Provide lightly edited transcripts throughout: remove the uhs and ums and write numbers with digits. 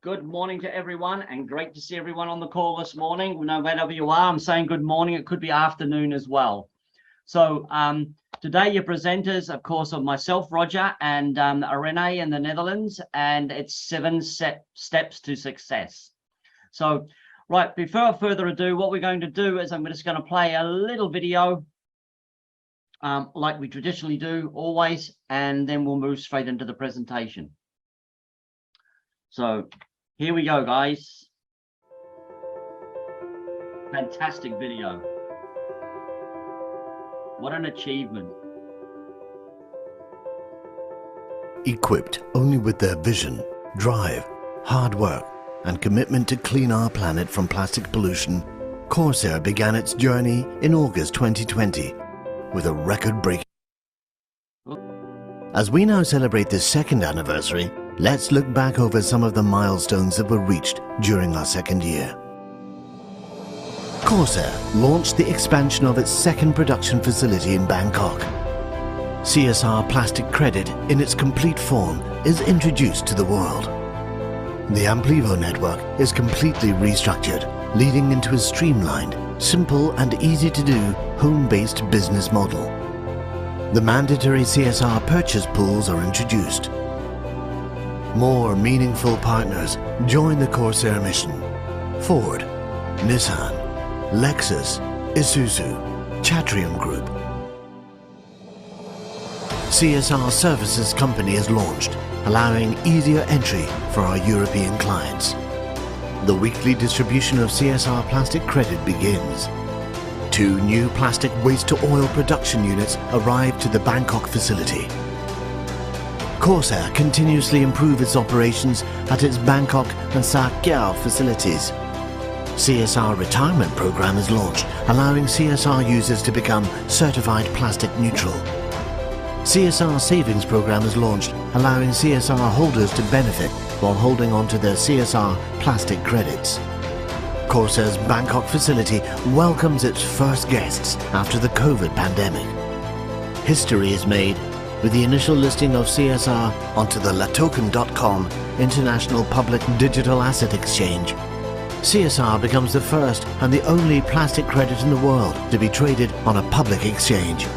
Good morning to everyone, and great to see everyone on the call this morning. No matter where you are, I'm saying good morning. It could be afternoon as well. So today your presenters, of course, are myself, Roger, and Renee in the Netherlands, and it's 7 steps to success. So, right, before further ado, what we're going to do is I'm just going to play a little video like we traditionally do always, and then we'll move straight into the presentation. So here we go, guys. Fantastic video. What an achievement. Equipped only with their vision, drive, hard work, and commitment to clean our planet from plastic pollution, Corsair began its journey in August 2020 with a record-breaking. As we now celebrate the second anniversary, let's look back over some of the milestones that were reached during our second year. Corsair launched the expansion of its second production facility in Bangkok. CSR plastic credit in its complete form is introduced to the world. The Amplivo network is completely restructured, leading into a streamlined, simple and easy-to-do home-based business model. The mandatory CSR purchase pools are introduced. More meaningful partners join the Corsair mission. Ford, Nissan, Lexus, Isuzu, Chatrium Group. CSR Services Company is launched, allowing easier entry for our European clients. The weekly distribution of CSR plastic credit begins. 2 new plastic waste-to-oil production units arrived to the Bangkok facility. Corsair continuously improves its operations at its Bangkok and Sa Kaeo facilities. CSR retirement program is launched, allowing CSR users to become certified plastic neutral. CSR savings program is launched, allowing CSR holders to benefit while holding on to their CSR plastic credits. Corsair's Bangkok facility welcomes its first guests after the COVID pandemic. History is made with the initial listing of CSR onto the latoken.com International Public Digital Asset Exchange. CSR becomes the first and the only plastic credit in the world to be traded on a public exchange.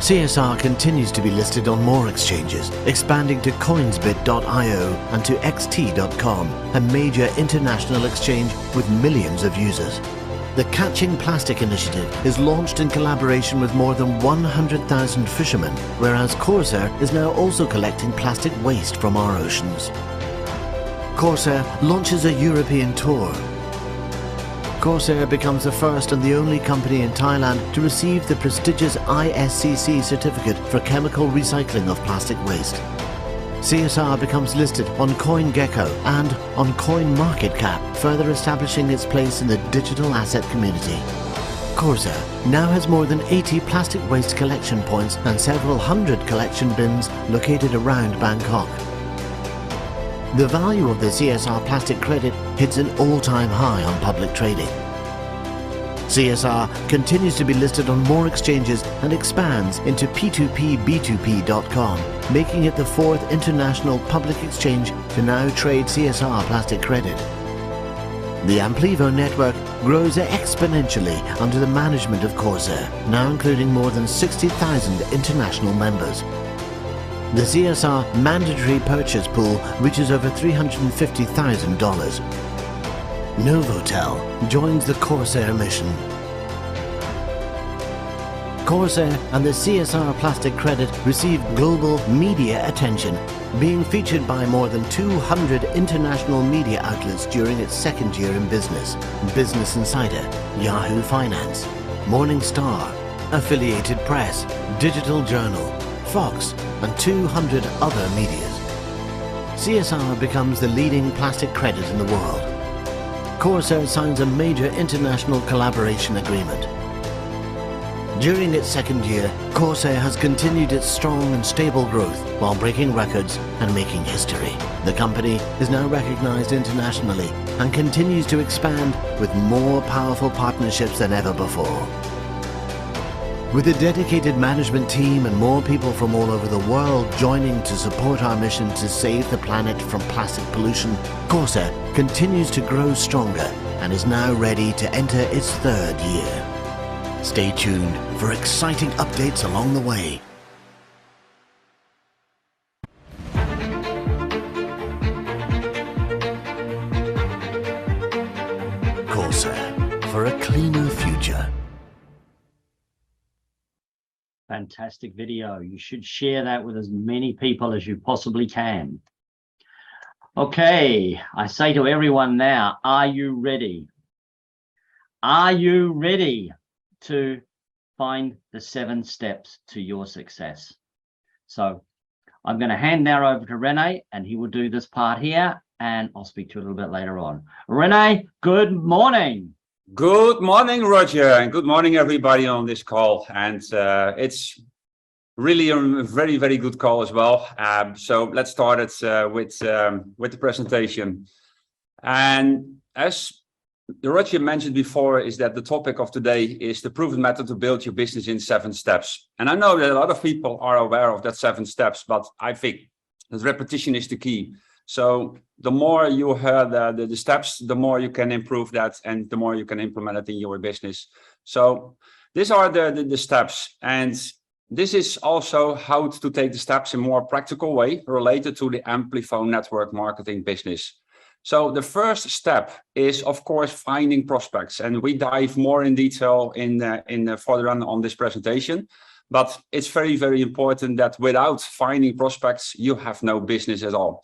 CSR continues to be listed on more exchanges, expanding to coinsbit.io and to xt.com, a major international exchange with millions of users. The Catching Plastic initiative is launched in collaboration with more than 100,000 fishermen, whereas Corsair is now also collecting plastic waste from our oceans. Corsair launches a European tour. Corsair becomes the first and the only company in Thailand to receive the prestigious ISCC certificate for chemical recycling of plastic waste. CSR becomes listed on CoinGecko and on CoinMarketCap, further establishing its place in the digital asset community. Corsair now has more than 80 plastic waste collection points and several hundred collection bins located around Bangkok. The value of the CSR plastic credit hits an all-time high on public trading. CSR continues to be listed on more exchanges and expands into P2P-B2P.com, making it the 4th international public exchange to now trade CSR plastic credit. The Amplivo network grows exponentially under the management of Corsair, now including more than 60,000 international members. The CSR mandatory purchase pool reaches over $350,000. Novotel joins the Corsair mission. Corsair and the CSR plastic credit received global media attention, being featured by more than 200 international media outlets during its second year in business. Business Insider, Yahoo Finance, Morning Star, Affiliated Press, Digital Journal, Fox, and 200 other medias. CSR becomes the leading plastic credit in the world. Corsair signs a major international collaboration agreement. During its second year, Corsair has continued its strong and stable growth while breaking records and making history. The company is now recognized internationally and continues to expand with more powerful partnerships than ever before. With a dedicated management team and more people from all over the world joining to support our mission to save the planet from plastic pollution, Corsair continues to grow stronger and is now ready to enter its 3rd year. Stay tuned for exciting updates along the way. Corsair, for a cleaner future. Fantastic video. You should share that with as many people as you possibly can. Okay, I say to everyone now, are you ready? Are you ready to find the 7 steps to your success? So I'm going to hand now over to Rene, and he will do this part here, and I'll speak to you a little bit later on. Rene, good morning. Good morning, Roger, and good morning, everybody on this call. And it's really a very, very good call as well. So let's start it with the presentation. And as Roger mentioned before, is that the topic of today is the proven method to build your business in 7 steps. And I know that a lot of people are aware of that 7 steps, but I think that repetition is the key. So the more you hear the steps, the more you can improve that and the more you can implement it in your business. So these are the steps, and this is also how to take the steps in a more practical way related to the Amplivo network marketing business. So the first step is, of course, finding prospects, and we dive more in detail in further on this presentation. But it's very, very important that without finding prospects, you have no business at all.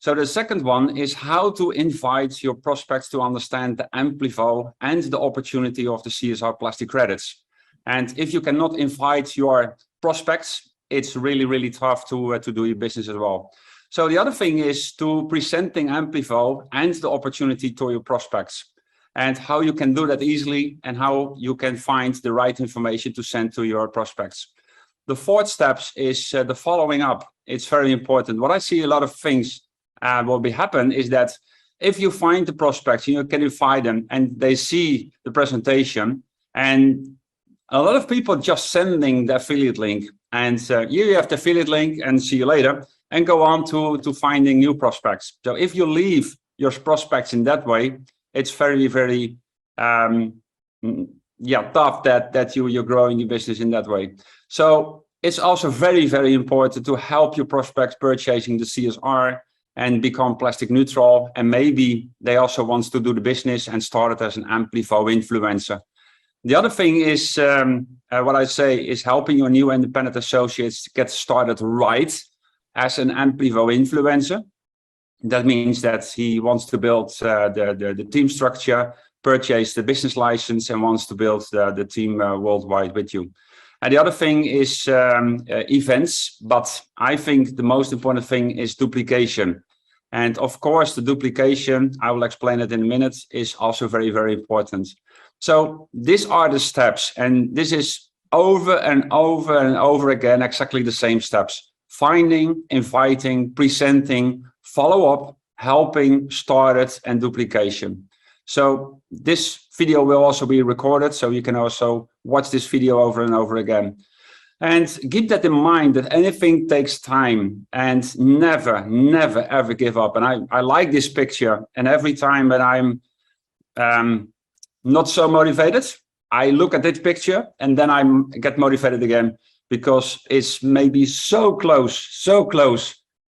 So the second one is how to invite your prospects to understand the Amplivo and the opportunity of the CSR plastic credits. And if you cannot invite your prospects, it's really, really tough to do your business as well. So the other thing is to presenting Amplivo and the opportunity to your prospects, and how you can do that easily and how you can find the right information to send to your prospects. The 4th step is the following up. It's very important. What I see a lot of things will happen is that if you find the prospects, you can invite them and they see the presentation, and a lot of people just sending the affiliate link, and you have the affiliate link and see you later, and go on to finding new prospects. So if you leave your prospects in that way, it's very, very tough that you're growing your business in that way. So it's also very, very important to help your prospects purchasing the CSR and become plastic neutral, and maybe they also want to do the business and start it as an Amplivo influencer. The other thing is what I say is helping your new independent associates get started right as an Amplivo influencer. That means that he wants to build the team structure, purchase the business license, and wants to build the team worldwide with you. And the other thing is events, but I think the most important thing is duplication. And of course, the duplication, I will explain it in a minute, is also very, very important. So these are the steps, and this is over and over and over again, exactly the same steps. Finding, inviting, presenting, follow up, helping, started, and duplication. So this video will also be recorded, so you can also watch this video over and over again. And keep that in mind, that anything takes time, and never, never, ever give up. And I like this picture, and every time that I'm not so motivated, I look at this picture and then I get motivated again, because it's maybe so close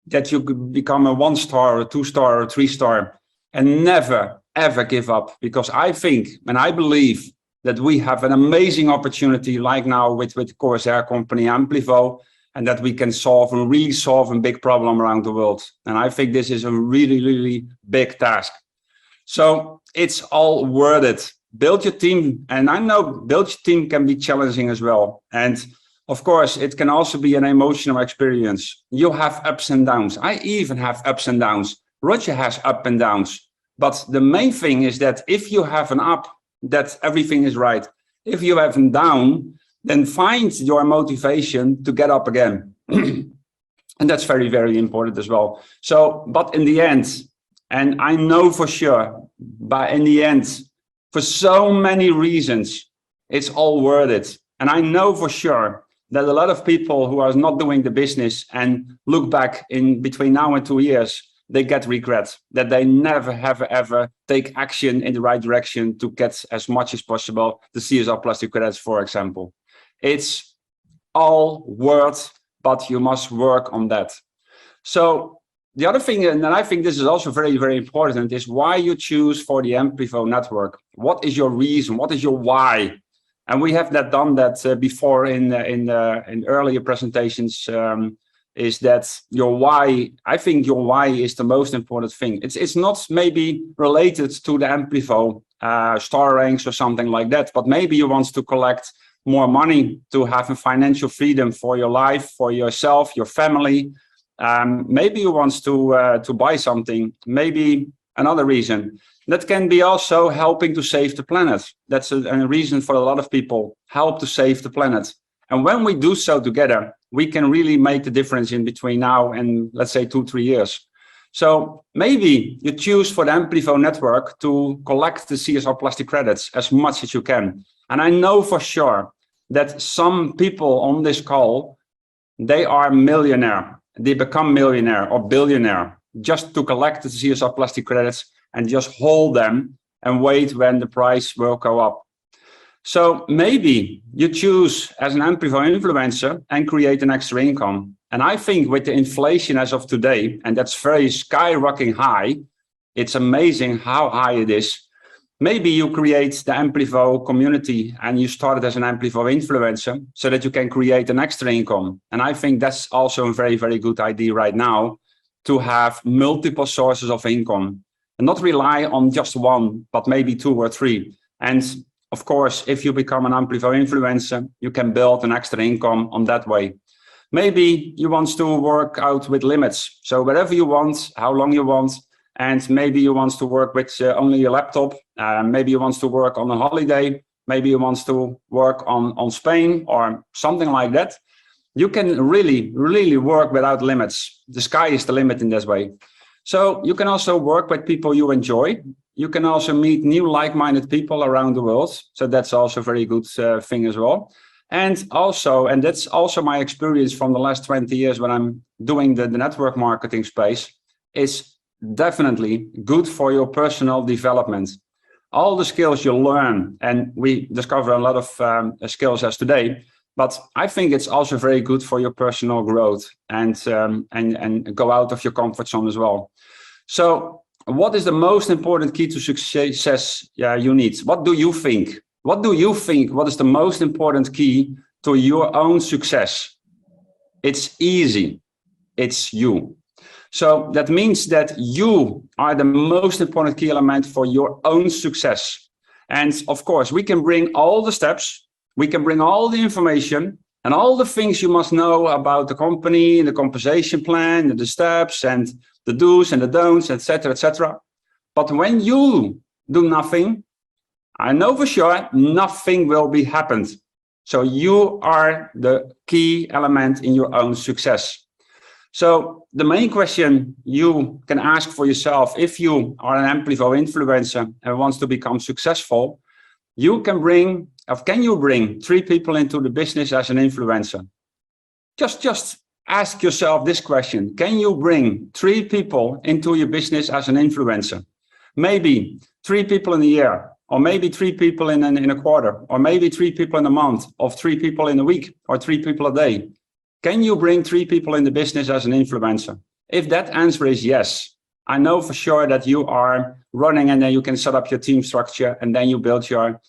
that you could become a 1-star or a 2-star or a 3-star, and never, ever give up. Because I think, and I believe, that we have an amazing opportunity like now with Corsair company Amplivo, and that we can really solve a big problem around the world. And I think this is a really, really big task. So it's all worth it. Build your team. And I know build your team can be challenging as well. And of course, it can also be an emotional experience. You have ups and downs. I even have ups and downs. Roger has ups and downs. But the main thing is that if you have an up, that everything is right. If you have a down, then find your motivation to get up again. And that's very, very important as well. So, but in the end, and I know for sure, but in the end, for so many reasons, it's all worth it. And I know for sure that a lot of people who are not doing the business and look back in between now and 2 years, they get regret that they never have ever take action in the right direction to get as much as possible the CSR plastic credits, for example. It's all words, but you must work on that. So the other thing, and I think this is also very, very important, is why you choose for the Amplivo network. What is your reason? What is your why? And we have done that before in earlier presentations. Is that your why? I think your why is the most important thing. It's not maybe related to the Amplivo star ranks or something like that, but maybe you want to collect more money to have a financial freedom for your life, for yourself, your family. Maybe you want to buy something. Maybe another reason. That can be also helping to save the planet. That's a reason for a lot of people, help to save the planet. And when we do so together, we can really make the difference in between now and, let's say, 2-3 years. So maybe you choose for the Amplivo network to collect the CSR plastic credits as much as you can. And I know for sure that some people on this call, they are millionaire. They become millionaire or billionaire just to collect the CSR plastic credits and just hold them and wait when the price will go up. So maybe you choose as an Amplivo influencer and create an extra income. And I think with the inflation as of today, and that's very skyrocketing high, it's amazing how high it is. Maybe you create the Amplivo community and you started as an Amplivo influencer so that you can create an extra income. And I think that's also a very, very good idea right now to have multiple sources of income and not rely on just one, but maybe 2 or 3. And of course, if you become an Amplivo influencer, you can build an extra income on that way. Maybe you want to work out with limits. So wherever you want, how long you want, and maybe you want to work with only your laptop. Maybe you want to work on a holiday. Maybe you want to work on Spain or something like that. You can really, really work without limits. The sky is the limit in this way. So you can also work with people you enjoy. You can also meet new like-minded people around the world. So that's also a very good thing as well. And also, and that's also my experience from the last 20 years when I'm doing the network marketing space, is definitely good for your personal development. All the skills you learn, and we discover a lot of skills as today, but I think it's also very good for your personal growth and go out of your comfort zone as well. So what is the most important key to success you need? What do you think? What do you think? What is the most important key to your own success? It's easy. It's you. So that means that you are the most important key element for your own success. And of course, we can bring all the steps, we can bring all the information and all the things you must know about the company and the compensation plan and the steps and the do's and the don'ts, etc., etc. But when you do nothing, I know for sure nothing will be happened. So you are the key element in your own success. So the main question you can ask for yourself, if you are an Amplivo influencer and wants to become successful, can you bring 3 people into the business as an influencer? Just ask yourself this question. Can you bring 3 people into your business as an influencer? Maybe 3 people in a year, or maybe 3 people in a quarter, or maybe 3 people in a month, or 3 people in a week, or 3 people a day. Can you bring 3 people in the business as an influencer? If that answer is yes, I know for sure that you are running, and then you can set up your team structure, and then you build your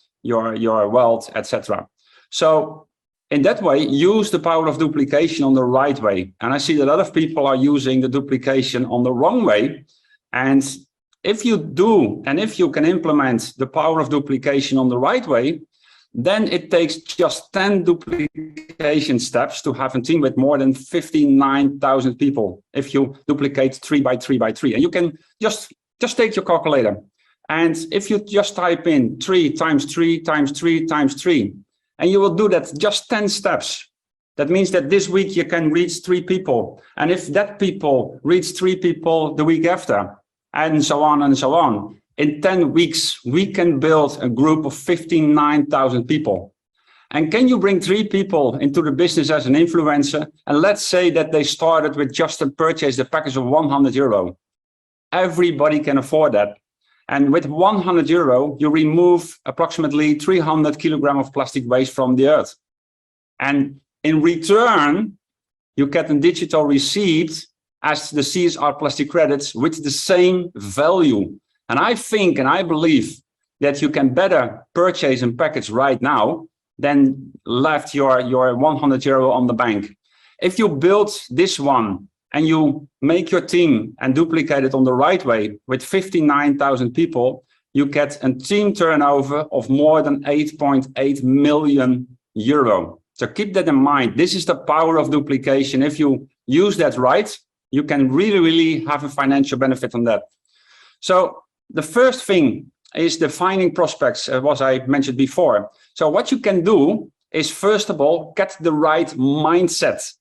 wealth, etc. So in that way, use the power of duplication on the right way. And I see that a lot of people are using the duplication on the wrong way. And if you do, and if you can implement the power of duplication on the right way, then it takes just 10 duplication steps to have a team with more than 59,000 people. If you duplicate 3 by 3 by 3, and you can just take your calculator. And if you just type in 3 times 3 times 3 times 3, and you will do that just 10 steps. That means that this week you can reach 3 people. And if that people reach 3 people the week after, and so on and so on, in 10 weeks, we can build a group of 59,000 people. And can you bring 3 people into the business as an influencer? And let's say that they started with just to purchase the package of 100 euro. Everybody can afford that. And with 100 euro, you remove approximately 300 kilograms of plastic waste from the earth. And in return, you get a digital receipt as the CSR plastic credits with the same value. And I think and I believe that you can better purchase a package right now than left your 100 euro on the bank. If you build this one and you make your team and duplicate it on the right way with 59,000 people, you get a team turnover of more than 8.8 million euro. So keep that in mind. This is the power of duplication. If you use that right, you can really have a financial benefit on that. So the first thing is defining prospects, as I mentioned before. So what you can do is, first of all, get the right mindset.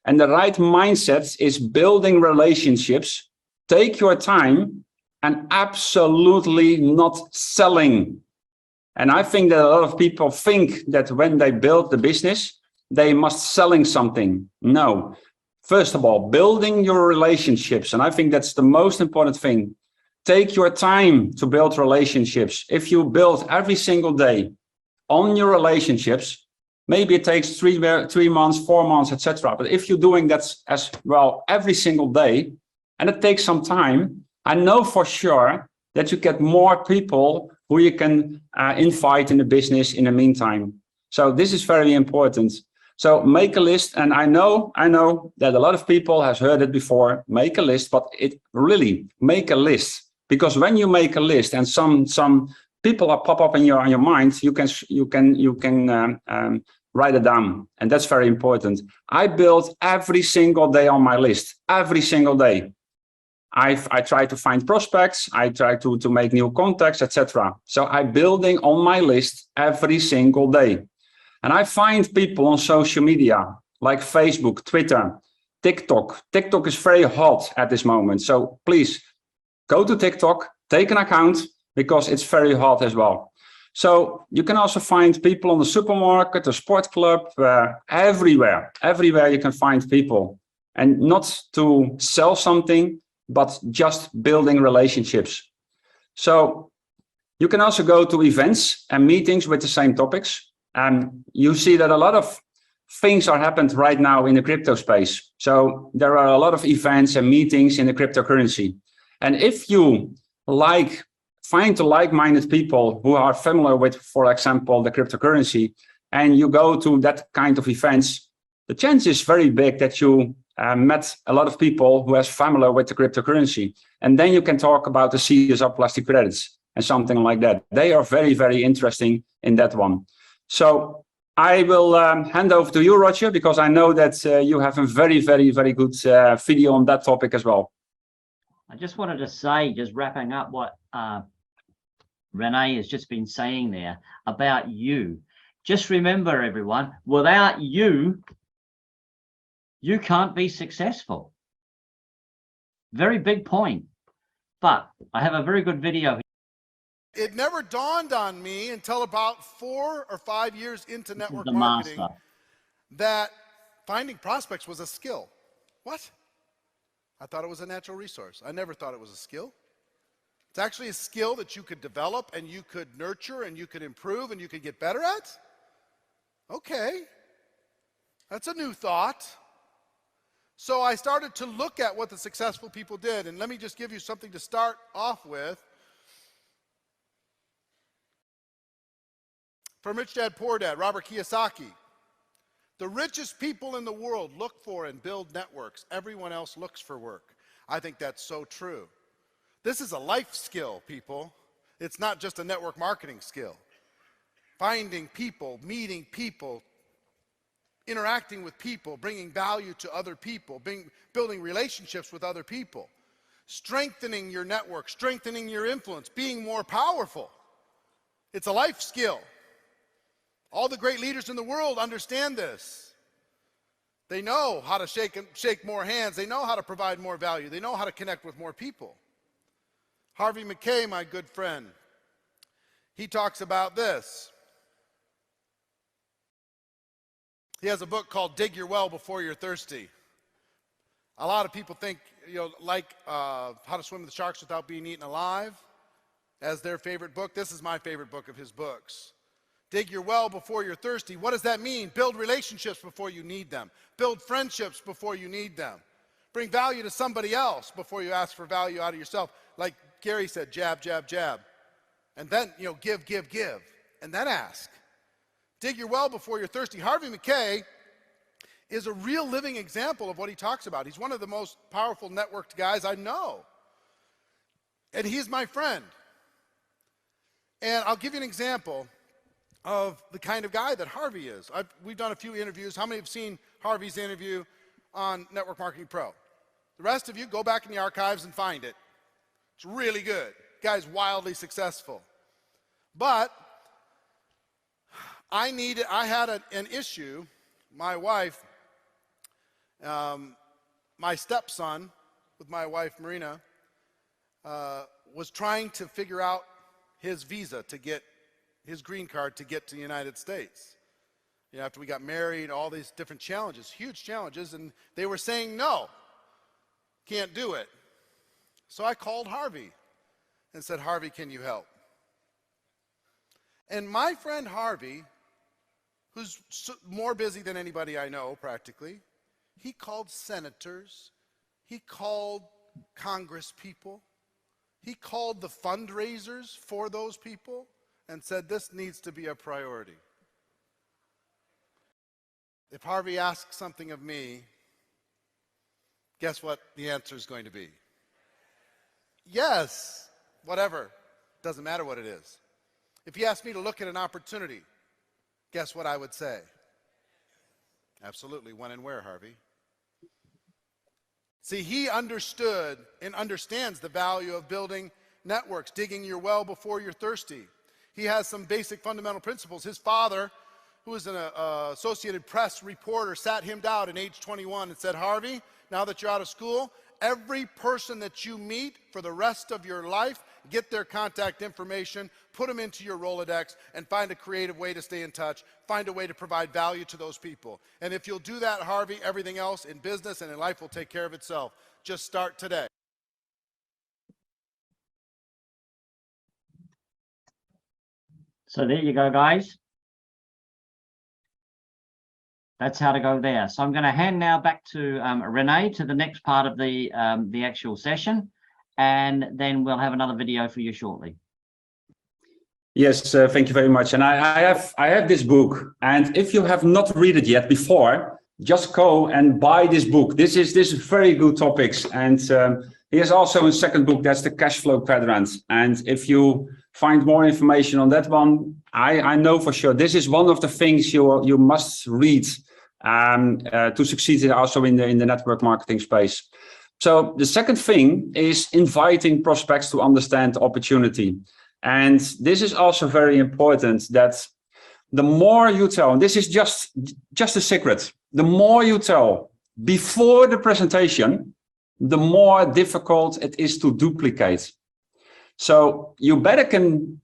And the right mindset is building relationships, take your time, and absolutely not selling. And I think that a lot of people think that when they build the business, they must selling something. No. First of all, building your relationships. And I think that's the most important thing. Take your time to build relationships. If you build every single day on your relationships, maybe it takes 3 months, 4 months, etc. But if you're doing that as well every single day, and it takes some time, I know for sure that you get more people who you can invite in the business in the meantime. So this is very important. So make a list, and I know that a lot of people has heard it before. Make a list, but it really make a list. Because when you make a list and some people are pop up in your mind, you can write it down, and that's very important. I build every single day on my list, every single day. I try to find prospects, I try to make new contacts, etc. So I'm building on my list every single day, and I find people on social media like Facebook, Twitter, TikTok. TikTok is very hot at this moment, so please. Go to TikTok, take an account, because it's very hot as well. So you can also find people on the supermarket, the sport club, everywhere. Everywhere you can find people. And not to sell something, but just building relationships. So you can also go to events and meetings with the same topics. And you see that a lot of things are happening right now in the crypto space. So there are a lot of events and meetings in the cryptocurrency. And if you find like-minded people who are familiar with, for example, the cryptocurrency, and you go to that kind of events, the chance is very big that you met a lot of people who are familiar with the cryptocurrency. And then you can talk about the CSR plastic credits and something like that. They are very interesting in that one. So I will hand over to you, Roger, because I know that you have a very good video on that topic as well. I just wanted to say, just wrapping up what Renee has just been saying there about you. Just remember, everyone, without you, you can't be successful. Very big point. But I have a very good video. It never dawned on me until about 4 or 5 years into network marketing that finding prospects was a skill. What? I thought it was a natural resource. I never thought it was a skill. It's actually a skill that you could develop and you could nurture and you could improve and you could get better at? Okay. That's a new thought. So I started to look at what the successful people did, and let me just give you something to start off with. From Rich Dad Poor Dad, Robert Kiyosaki. The richest people in the world look for and build networks. Everyone else looks for work. I think that's so true. This is a life skill, people. It's not just a network marketing skill. Finding people, meeting people, interacting with people, bringing value to other people, building relationships with other people, strengthening your network, strengthening your influence, being more powerful. It's a life skill. All the great leaders in the world understand this. They know how to shake more hands. They know how to provide more value. They know how to connect with more people. Harvey McKay, my good friend, he talks about this. He has a book called Dig Your Well Before You're Thirsty. A lot of people think, like How to Swim with Sharks Without Being Eaten Alive as their favorite book. This is my favorite book of his books. Dig your well before you're thirsty. What does that mean? Build relationships before you need them. Build friendships before you need them. Bring value to somebody else before you ask for value out of yourself. Like Gary said, jab, jab, jab. And then, give, give, give. And then ask. Dig your well before you're thirsty. Harvey Mackay is a real living example of what he talks about. He's one of the most powerful networked guys I know. And he's my friend. And I'll give you an example of the kind of guy that Harvey is. We've done a few interviews. How many have seen Harvey's interview on Network Marketing Pro? The rest of you, go back in the archives and find it. It's really good. Guy's wildly successful. But I had an issue. My wife, my stepson with my wife Marina, was trying to figure out his visa to get his green card to get to the United States. After we got married, all these different challenges, huge challenges, and they were saying no, can't do it. So I called Harvey and said, Harvey, can you help? And my friend Harvey, who's more busy than anybody I know practically, he called senators, he called Congress people, he called the fundraisers for those people and said, this needs to be a priority. If Harvey asks something of me, guess what the answer is going to be? Yes, whatever. Doesn't matter what it is. If he asked me to look at an opportunity, guess what I would say? Absolutely. When and where, Harvey? See, he understood and understands the value of building networks, digging your well before you're thirsty. He has some basic fundamental principles. His father, who was an Associated Press reporter, sat him down at age 21 and said, Harvey, now that you're out of school, every person that you meet for the rest of your life, get their contact information, put them into your Rolodex, and find a creative way to stay in touch, find a way to provide value to those people. And if you'll do that, Harvey, everything else in business and in life will take care of itself. Just start today. So there you go, guys. That's how to go there. So I'm going to hand now back to Renee to the next part of the actual session, and then we'll have another video for you shortly. Yes, thank you very much. And I have this book, and if you have not read it yet before, just go and buy this book. This is very good topics, and here's also a second book. That's the cash flow quadrant. And if you find more information on that one, I know for sure this is one of the things you must read to succeed also in the network marketing space. So the second thing is inviting prospects to understand the opportunity. And this is also very important, that the more you tell, and this is just a secret, the more you tell before the presentation, the more difficult it is to duplicate. So you better can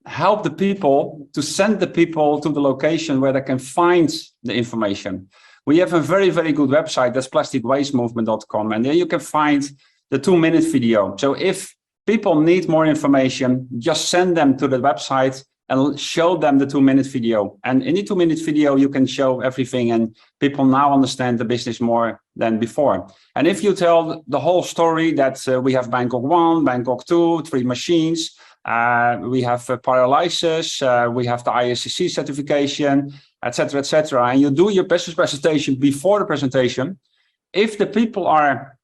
help the people to send the people to the location where they can find the information. We have a very, very good website, that's plasticwastemovement.com, and there you can find the 2-minute video. So if people need more information, just send them to the website and show them the 2-minute video. And in the 2-minute video, you can show everything, and people now understand the business more than before. And if you tell the whole story that we have Bangkok 1, Bangkok 2, 3 machines, we have paralysis, we have the ISCC certification, etc., etc., and you do your business presentation before the presentation, if the people are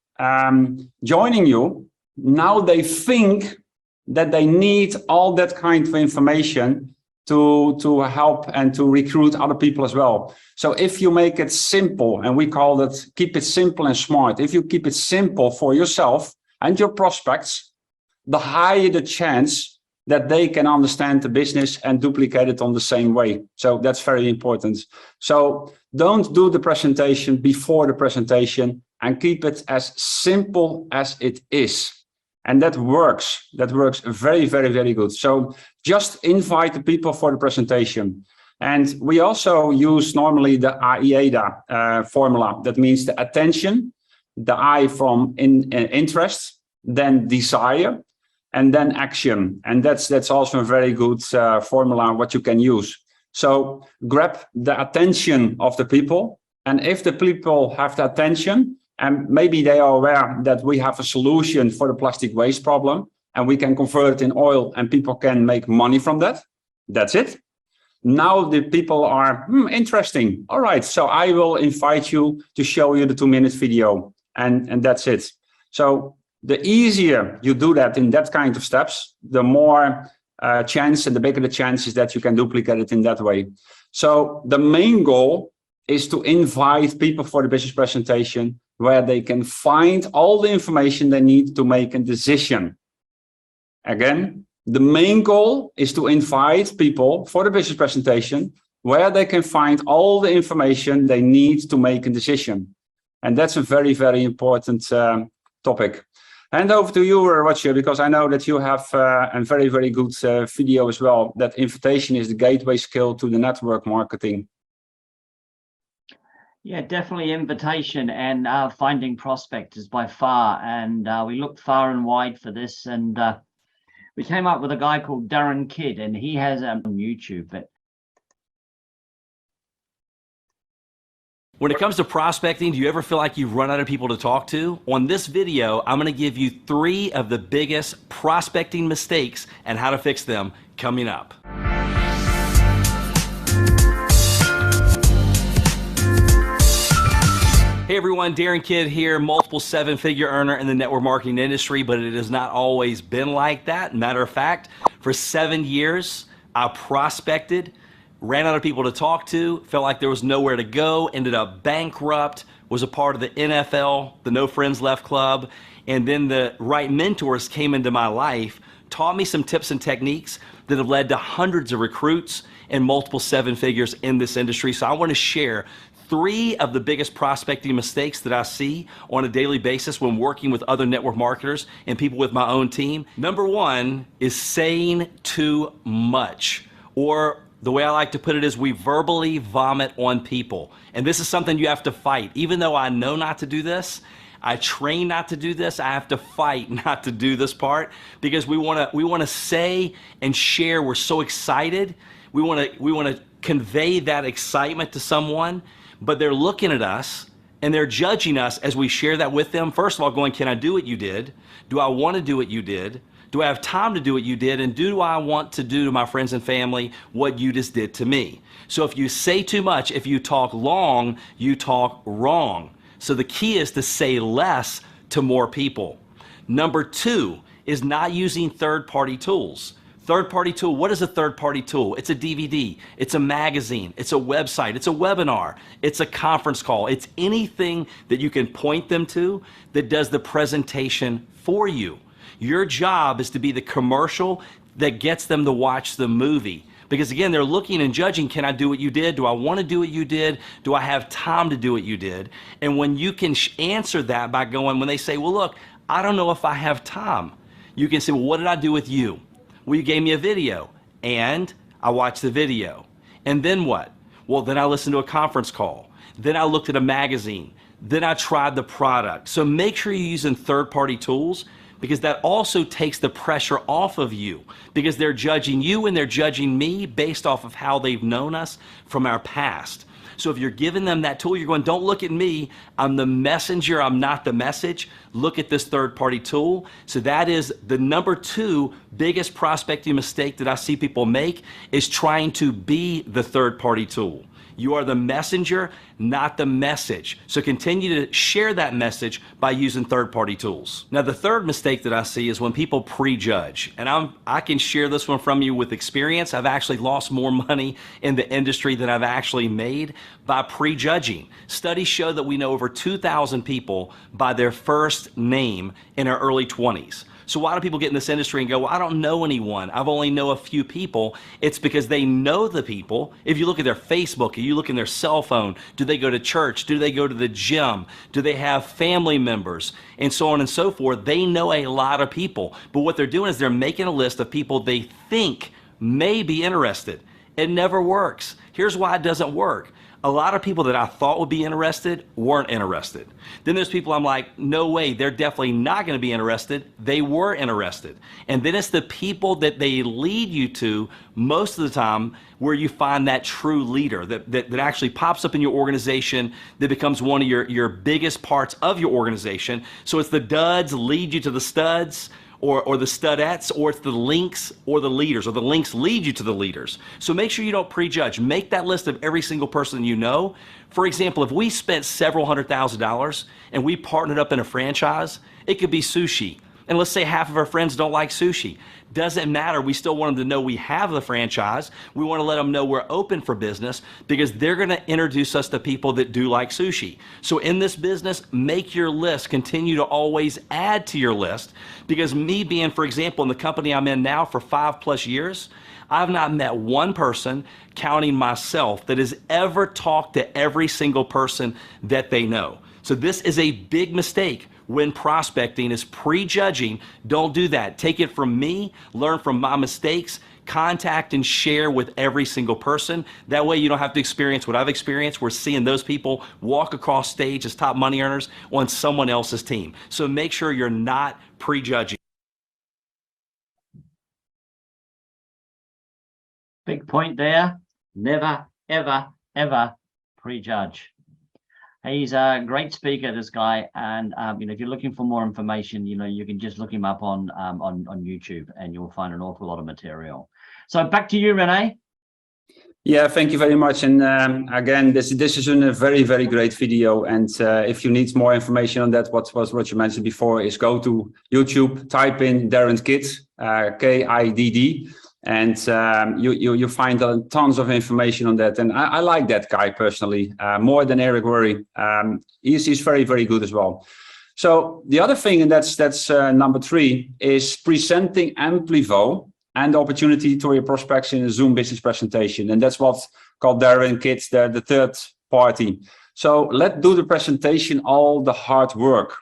joining you, now they think that they need all that kind of information to help and to recruit other people as well. So if you make it simple, and we call it keep it simple and smart, if you keep it simple for yourself and your prospects, the higher the chance that they can understand the business and duplicate it on the same way. So that's very important. So don't do the presentation before the presentation, and keep it as simple as it is. And that works. That works very, very, very good. So just invite the people for the presentation. And we also use normally the AIDA formula. That means the attention, the I from interest, then desire, and then action. And that's also a very good formula what you can use. So grab the attention of the people. And if the people have the attention, and maybe they are aware that we have a solution for the plastic waste problem, and we can convert it in oil and people can make money from that, that's it. Now the people are interesting. All right, so I will invite you to show you the 2-minute video, and that's it. So the easier you do that in that kind of steps, the more chance and the bigger the chances that you can duplicate it in that way. So the main goal is to invite people for the business presentation where they can find all the information they need to make a decision. Again, the main goal is to invite people for the business presentation where they can find all the information they need to make a decision. And that's a very, very important topic. Hand over to you, Roger, because I know that you have a very, very good video as well, that invitation is the gateway skill to the network marketing. Yeah, definitely invitation and finding prospects by far. And we looked far and wide for this. And we came up with a guy called Darrens Kids, and he has on YouTube. But when it comes to prospecting, do you ever feel like you've run out of people to talk to? On this video, I'm going to give you 3 of the biggest prospecting mistakes and how to fix them coming up. Hey everyone, Darrens Kids here, multiple 7-figure earner in the network marketing industry, but it has not always been like that. Matter of fact, for 7 years, I prospected, ran out of people to talk to, felt like there was nowhere to go, ended up bankrupt, was a part of the NFL, the No Friends Left Club, and then the right mentors came into my life, taught me some tips and techniques that have led to hundreds of recruits and multiple 7 figures in this industry. So I want to share 3 of the biggest prospecting mistakes that I see on a daily basis when working with other network marketers and people with my own team. Number 1 is saying too much, or the way I like to put it is we verbally vomit on people. And this is something you have to fight. Even though I know not to do this, I train not to do this, I have to fight not to do this part, because we want to say and share. We're so excited. We want to convey that excitement to someone, but they're looking at us and they're judging us as we share that with them. First of all, going, can I do what you did? Do I want to do what you did? Do I have time to do what you did? And do I want to do to my friends and family what you just did to me? So if you say too much, if you talk long, you talk wrong. So the key is to say less to more people. Number 2 is not using third-party tools. Third-party tool, what is a third-party tool? It's a DVD, it's a magazine, it's a website, it's a webinar, it's a conference call, it's anything that you can point them to that does the presentation for you. Your job is to be the commercial that gets them to watch the movie. Because again, they're looking and judging, can I do what you did? Do I want to do what you did? Do I have time to do what you did? And when you can answer that by going, when they say, well, look, I don't know if I have time. You can say, well, what did I do with you? Well, you gave me a video and I watched the video. And then what? Well, then I listened to a conference call. Then I looked at a magazine. Then I tried the product. So make sure you're using third-party tools, because that also takes the pressure off of you, because they're judging you and they're judging me based off of how they've known us from our past. So if you're giving them that tool, you're going, don't look at me, I'm the messenger, I'm not the message. Look at this third-party tool. So that is the number 2 biggest prospecting mistake that I see people make, is trying to be the third-party tool. You are the messenger, not the message. So continue to share that message by using third-party tools. Now, the third mistake that I see is when people prejudge. And I can share this one from you with experience. I've actually lost more money in the industry than I've actually made by prejudging. Studies show that we know over 2,000 people by their first name in our early 20s. So why do people get in this industry and go, well, I don't know anyone, I've only know a few people? It's because they know the people. If you look at their Facebook, if you look in their cell phone, do they go to church? Do they go to the gym? Do they have family members? And so on and so forth. They know a lot of people. But what they're doing is they're making a list of people they think may be interested. It never works. Here's why it doesn't work. A lot of people that I thought would be interested weren't interested. Then there's people I'm like, no way, they're definitely not going to be interested. They were interested. And then it's the people that they lead you to most of the time where you find that true leader that actually pops up in your organization, that becomes one of your biggest parts of your organization. So it's the duds lead you to the studs, or the studettes, or it's the links or the leaders, or the links lead you to the leaders. So make sure you don't prejudge. Make that list of every single person you know. For example, if we spent several $100,000 and we partnered up in a franchise, it could be sushi. And let's say half of our friends don't like sushi. Doesn't matter. We still want them to know we have the franchise. We want to let them know we're open for business because they're going to introduce us to people that do like sushi. So in this business, make your list. Continue to always add to your list, because me being, for example, in the company I'm in now for 5+ years, I've not met one person, counting myself, that has ever talked to every single person that they know. So this is a big mistake when prospecting, is prejudging. Don't do that. Take it from me, learn from my mistakes, contact and share with every single person. That way you don't have to experience what I've experienced. We're seeing those people walk across stage as top money earners on someone else's team. So make sure you're not prejudging. Big point there. Never, ever, ever prejudge. He's a great speaker, this guy, and if you're looking for more information, you can just look him up on YouTube, and you'll find an awful lot of material. So back to you, Renee. Yeah, thank you very much. And again, this is a very, very great video. And if you need more information on that, what you mentioned before, is go to YouTube, type in Darrens Kids, Kidd. And you find tons of information on that. And I like that guy personally, more than Eric Worre. He's very, very good as well. So the other thing, and that's number 3, is presenting Amplivo and the opportunity to your prospects in a Zoom business presentation. And that's what's called Darrens Kids, the third party. So let's do the presentation, all the hard work.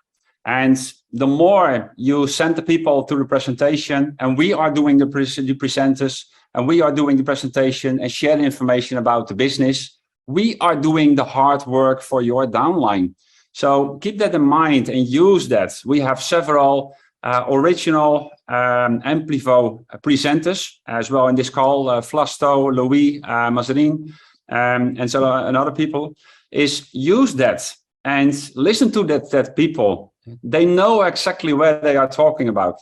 And the more you send the people to the presentation, and we are doing the presenters, and we are doing the presentation and share the information about the business, we are doing the hard work for your downline. So keep that in mind and use that. We have several original Amplivo presenters as well in this call, Vlasto, Louis, Mazarin, and other people, is use that and listen to that people. They know exactly where they are talking about.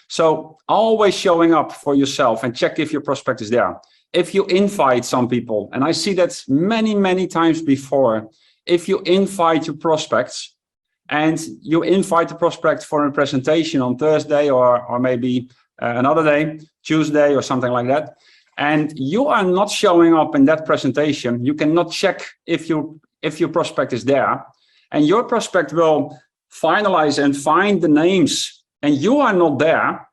So always showing up for yourself and check if your prospect is there. If you invite some people, and I see that many, many times before, if you invite your prospects and you invite the prospect for a presentation on Thursday or maybe another day, Tuesday or something like that, and you are not showing up in that presentation, you cannot check if your prospect is there, and your prospect will finalize and find the names and you are not there,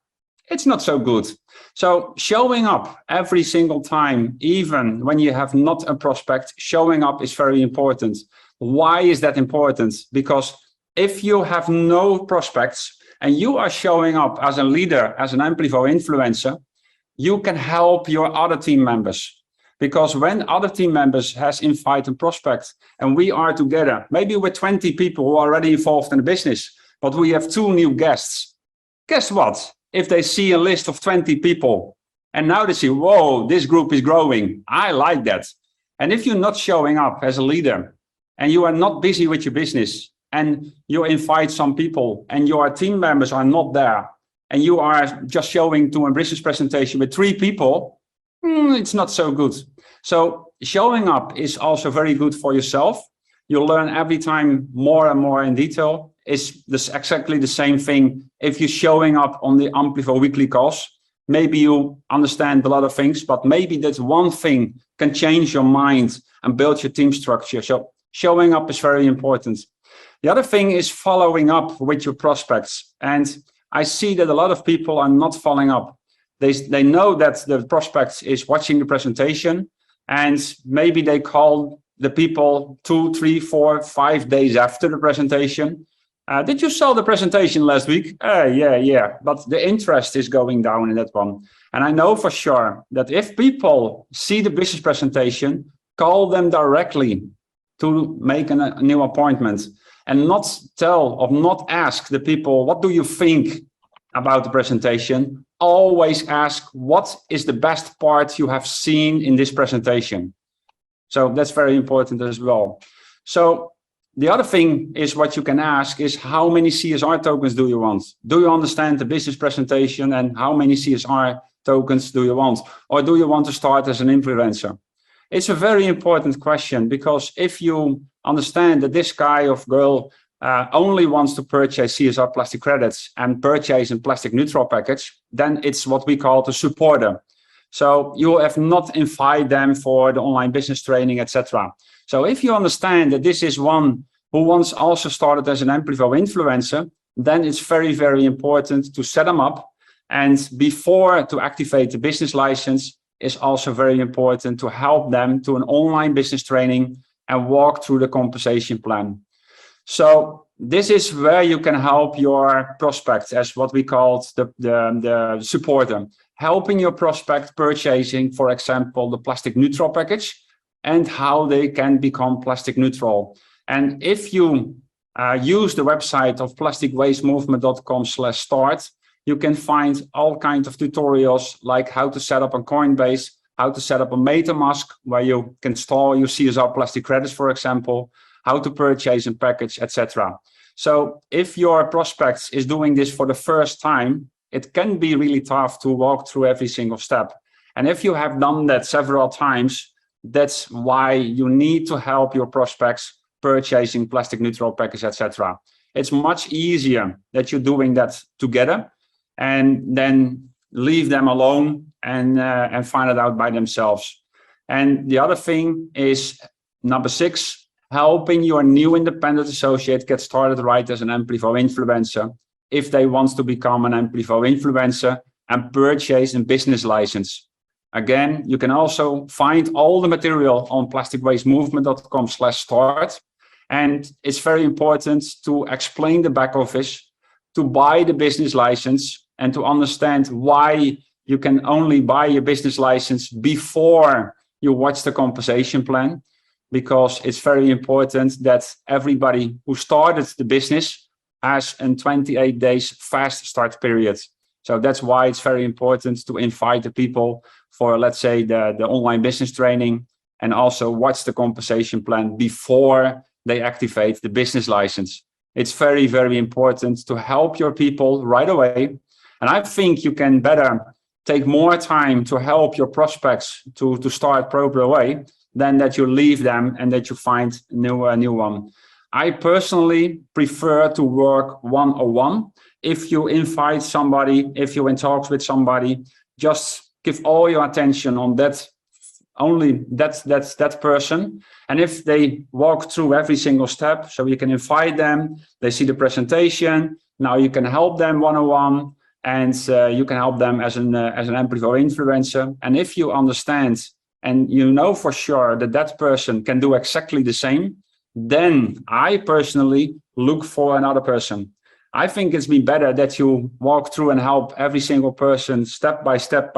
it's not so good. So showing up every single time, even when you have not a prospect, showing up is very important. Why is that important? Because if you have no prospects and you are showing up as a leader, as an Amplivo influencer, you can help your other team members. Because when other team members has invited prospects and we are together, maybe with 20 people who are already involved in the business, but we have 2 new guests. Guess what? If they see a list of 20 people and now they see, whoa, this group is growing. I like that. And if you're not showing up as a leader and you are not busy with your business and you invite some people and your team members are not there and you are just showing to a business presentation with 3 people, it's not so good. So showing up is also very good for yourself. You'll learn every time more and more in detail. It's exactly the same thing if you're showing up on the Amplivo weekly calls. Maybe you understand a lot of things, but maybe that one thing can change your mind and build your team structure. So showing up is very important. The other thing is following up with your prospects. And I see that a lot of people are not following up. They know that the prospect is watching the presentation and maybe they call the people 2, 3, 4, 5 days after the presentation. Did you sell the presentation last week? Yeah, but the interest is going down in that one. And I know for sure that if people see the business presentation, call them directly to make a new appointment, and not ask the people, what do you think about the presentation? Always ask, what is the best part you have seen in this presentation? So that's very important as well. So the other thing is, what you can ask is, how many CSR tokens do you want? Do you understand the business presentation, and how many CSR tokens do you want? Or do you want to start as an influencer? It's a very important question, because if you understand that this guy or girl only wants to purchase CSR plastic credits and purchase a plastic neutral package, then it's what we call the supporter. So you have not invited them for the online business training, etc. So if you understand that this is one who once also started as an Amplivo influencer, then it's very, very important to set them up. And before to activate the business license, is also very important to help them to an online business training and walk through the compensation plan. So this is where you can help your prospects, as what we call the supporter, helping your prospect purchasing, for example, the plastic neutral package, and how they can become plastic neutral. And if you use the website of plasticwastemovement.com/start, you can find all kinds of tutorials, like how to set up a Coinbase, how to set up a MetaMask, where you can store your CSR plastic credits, for example, how to purchase a package, etc. So if your prospect is doing this for the first time, it can be really tough to walk through every single step. And if you have done that several times, that's why you need to help your prospects purchasing plastic neutral package, etc. It's much easier that you're doing that together, and then leave them alone and find it out by themselves. And the other thing is number 6, helping your new independent associate get started right as an Amplivo influencer, if they want to become an Amplivo influencer and purchase a business license. Again, you can also find all the material on plasticwastemovement.com/start. And it's very important to explain the back office, to buy the business license, and to understand why you can only buy your business license before you watch the compensation plan, because it's very important that everybody who started the business has a 28 days fast start period. So that's why it's very important to invite the people for, let's say, the online business training, and also watch the compensation plan before they activate the business license. It's very, very important to help your people right away. And I think you can better take more time to help your prospects to start proper way than that you leave them and that you find a new one. I personally prefer to work one-on-one. If you invite somebody, if you're in talks with somebody, just give all your attention on that, only that person. And if they walk through every single step, so you can invite them, they see the presentation, now you can help them one-on-one, and you can help them as an Amplivo influencer. And if you understand and you know for sure that that person can do exactly the same, then I personally look for another person. I think it's been better that you walk through and help every single person step by step,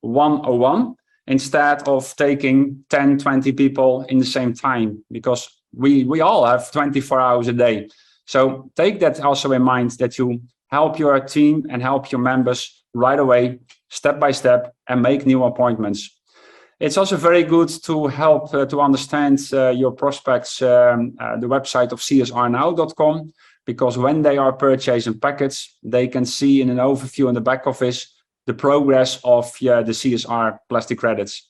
one-on-one, instead of taking 10, 20 people in the same time, because we all have 24 hours a day. So take that also in mind, that you help your team and help your members right away, step by step, and make new appointments. It's also very good to help to understand your prospects, the website of csrnow.com, because when they are purchasing packets, they can see in an overview in the back office the progress of the CSR plastic credits.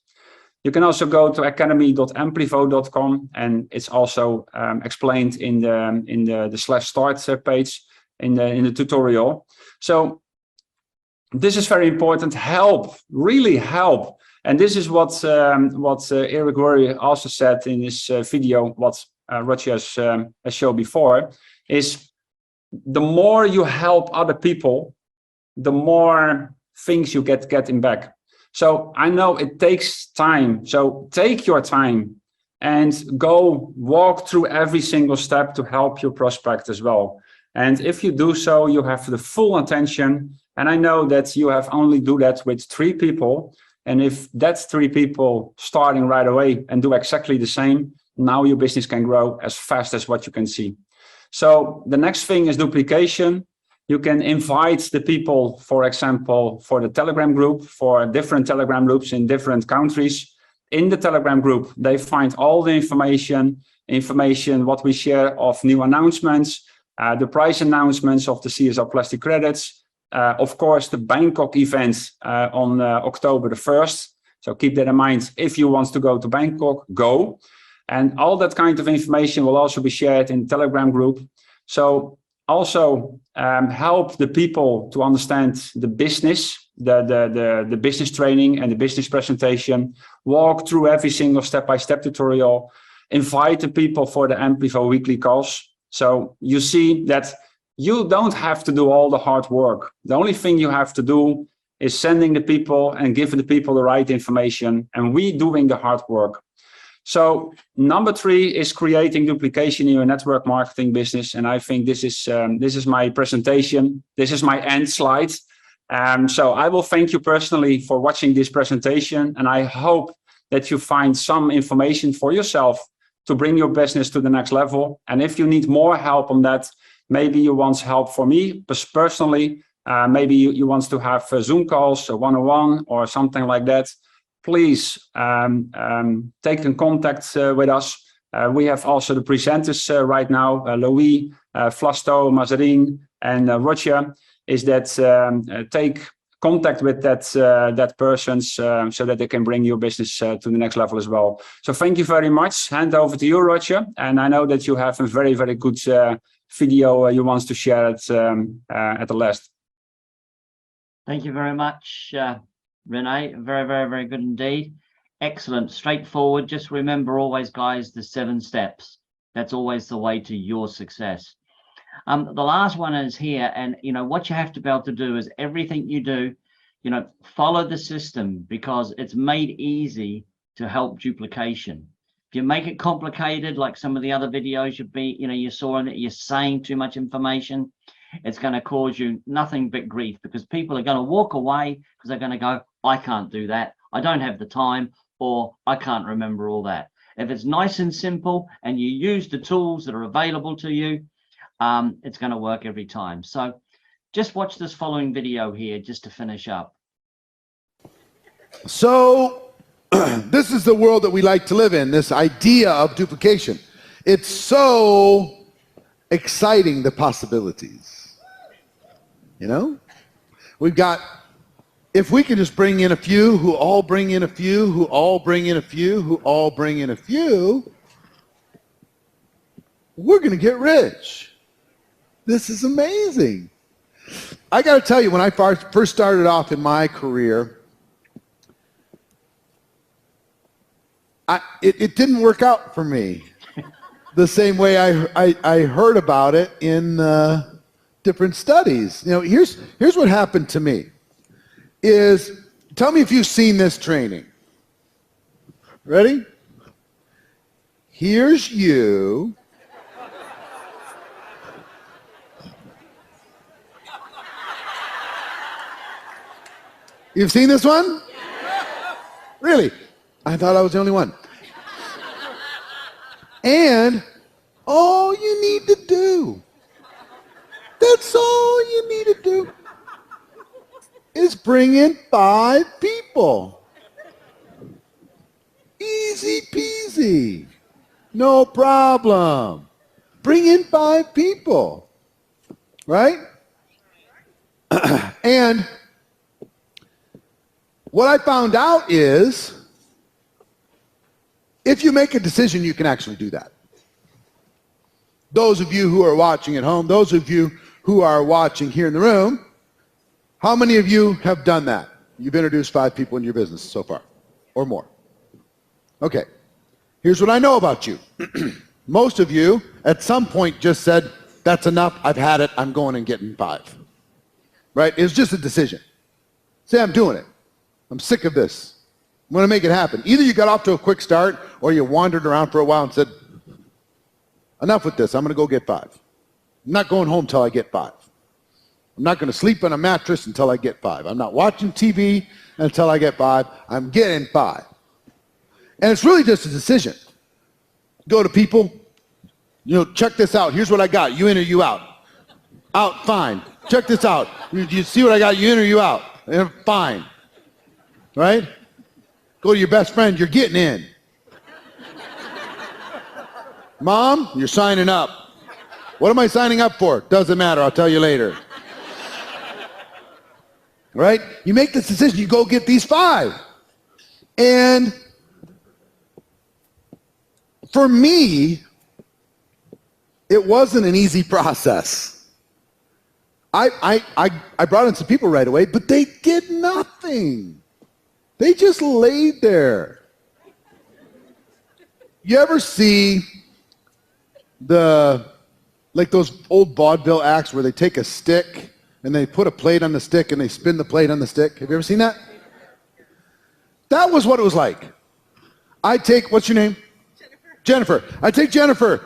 You can also go to academy.amplivo.com, and it's also explained in the /start page in the tutorial. So this is very important. Help, really help. And this is what Eric Worre also said in his video, what Roger has shown before, is the more you help other people, the more things you getting back. So I know it takes time. So take your time and go walk through every single step to help your prospect as well. And if you do so, you have the full attention. And I know that you have only do that with 3 people. And if that's 3 people starting right away and do exactly the same, now your business can grow as fast as what you can see. So the next thing is duplication. You can invite the people, for example, for the Telegram group, for different Telegram groups in different countries. In the Telegram group, they find all the information what we share of new announcements, the price announcements of the CSR plastic credits, of course, the Bangkok event on October the 1st. So keep that in mind. If you want to go to Bangkok, go. And all that kind of information will also be shared in the Telegram group. So also help the people to understand the business, the business training and the business presentation. Walk through every single step-by-step tutorial. Invite the people for the Amplivo weekly calls. So you see that you don't have to do all the hard work. The only thing you have to do is sending the people and giving the people the right information, and we doing the hard work. So number 3 is creating duplication in your network marketing business. And I think this is my presentation. This is my end slide. So I will thank you personally for watching this presentation. And I hope that you find some information for yourself to bring your business to the next level. And if you need more help on that, maybe you want help from me personally, maybe you want to have Zoom calls, a one-on-one or something like that. Please take in contact with us. We have also the presenters right now, Louis, Vlasto, Mazarin, and Roger, is that take contact with that person so that they can bring your business to the next level as well. So thank you very much. Hand over to you, Roger. And I know that you have a very, very good video you want to share at the last. Thank you very much, Renee. Very, very, very good indeed. Excellent, straightforward. Just remember always, guys, the 7 steps. That's always the way to your success. The last one is here, and what you have to be able to do is everything you do, follow the system, because it's made easy to help duplication. If you make it complicated, like some of the other videos you saw in it, you're saying too much information, it's going to cause you nothing but grief, because people are going to walk away because they're going to go, I can't do that, I don't have the time, or I can't remember all that. If it's nice and simple and you use the tools that are available to you, it's going to work every time. So just watch this following video here just to finish up. So this is the world that we like to live in, this idea of duplication. It's so exciting, the possibilities. We've got, if we can just bring in a few, who all bring in a few, who all bring in a few, who all bring in a few, we're going to get rich. This is amazing. I got to tell you, when I first started off in my career, it didn't work out for me the same way I heard about it in different studies. Here's what happened to me. Tell me if you've seen this training. Ready? Here's you. You've seen this one? Really? I thought I was the only one. And all you need to do, that's all you need to do, is bring in 5 people. Easy peasy. No problem. Bring in 5 people. Right? And what I found out is, if you make a decision, you can actually do that. Those of you who are watching at home, those of you who are watching here in the room, how many of you have done that? You've introduced 5 people in your business so far, or more. Okay, here's what I know about you. Most of you, at some point, just said, that's enough, I've had it, I'm going and getting 5. Right? It was just a decision. Say, I'm doing it. I'm sick of this. I'm going to make it happen. Either you got off to a quick start or you wandered around for a while and said, enough with this. I'm going to go get 5. I'm not going home till I get 5. I'm not going to sleep on a mattress until I get 5. I'm not watching TV until I get 5. I'm getting 5. And it's really just a decision. Go to people, check this out. Here's what I got. You in or you out? Out, fine. Check this out. You see what I got? You in or you out? Fine. Right? Go to your best friend. You're getting in. Mom, you're signing up. What am I signing up for? Doesn't matter. I'll tell you later. Right? You make this decision. You go get these 5. And for me, it wasn't an easy process. I brought in some people right away, but they did nothing. They just laid there. You ever see like those old vaudeville acts where they take a stick and they put a plate on the stick and they spin the plate on the stick? Have you ever seen that? That was what it was like. What's your name? Jennifer. I take Jennifer.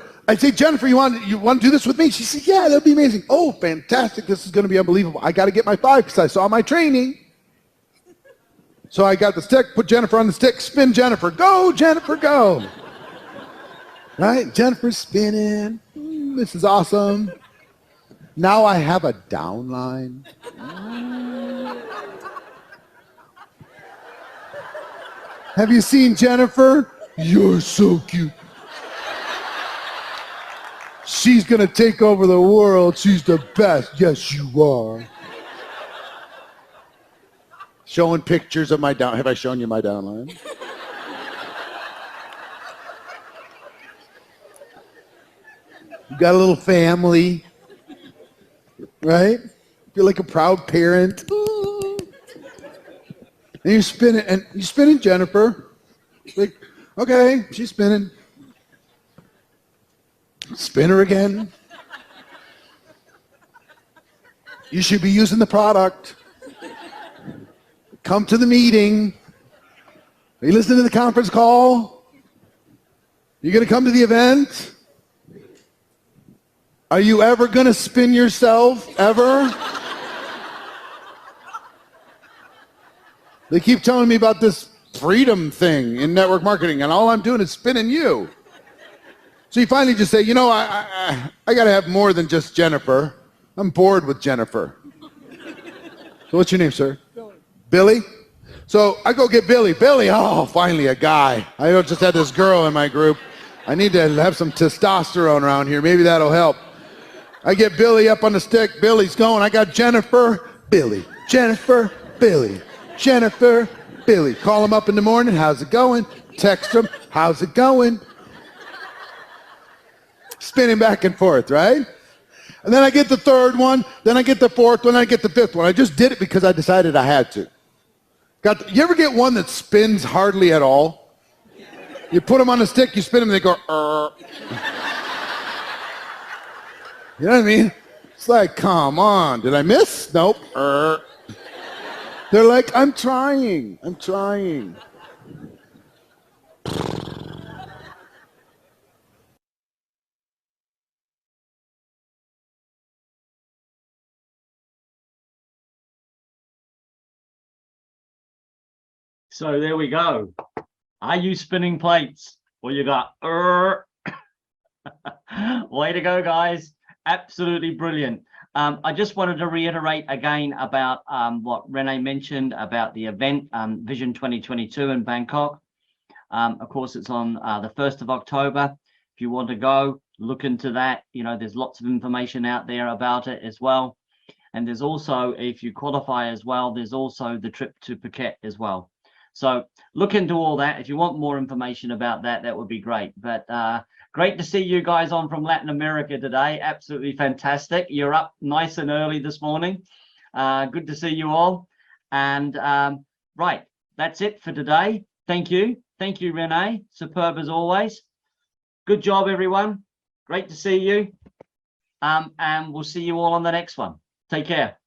You want to do this with me? She said, yeah, that'll be amazing. Oh, fantastic. This is going to be unbelievable. I got to get my 5 because I saw my training. So I got the stick, put Jennifer on the stick, spin Jennifer. Go, Jennifer, go. Right? Jennifer's spinning. This is awesome. Now I have a downline. Have you seen Jennifer? You're so cute. She's going to take over the world. She's the best. Yes, you are. Showing pictures of my down. Have I shown you my downline? You got a little family, right? You're like a proud parent. And you're spinning Jennifer. Like, okay, she's spinning. Spin her again. You should be using the product. Come to the meeting. Are you listening to the conference call? You going to come to the event? Are you ever going to spin yourself? Ever? They keep telling me about this freedom thing in network marketing, and all I'm doing is spinning you. So you finally just say, I got to have more than just Jennifer. I'm bored with Jennifer. So what's your name, sir? Billy? So I go get Billy. Billy, oh, finally a guy. I just had this girl in my group. I need to have some testosterone around here. Maybe that'll help. I get Billy up on the stick. Billy's going. I got Jennifer, Billy. Jennifer, Billy. Jennifer, Billy. Call him up in the morning. How's it going? Text him. How's it going? Spinning back and forth, right? And then I get the 3rd one. Then I get the 4th one. I get the 5th one. I just did it because I decided I had to. You ever get one that spins hardly at all? You put them on a stick, you spin them, and they go, You know what I mean? It's like, come on. Did I miss? Nope. They're like, I'm trying. So there we go. Are you spinning plates? Well, you got way to go, guys. Absolutely brilliant. I just wanted to reiterate again about what Renee mentioned about the event, Vision 2022 in Bangkok. Of course, it's on the 1st of October. If you want to go, look into that. There's lots of information out there about it as well. And there's also, if you qualify as well, there's also the trip to Phuket as well. So look into all that. If you want more information about that, that would be great. But great to see you guys on from Latin America today. Absolutely fantastic. You're up nice and early this morning. Good to see you all. And right, that's it for today. Thank you. Thank you, Renee. Superb as always. Good job, everyone. Great to see you. And we'll see you all on the next one. Take care.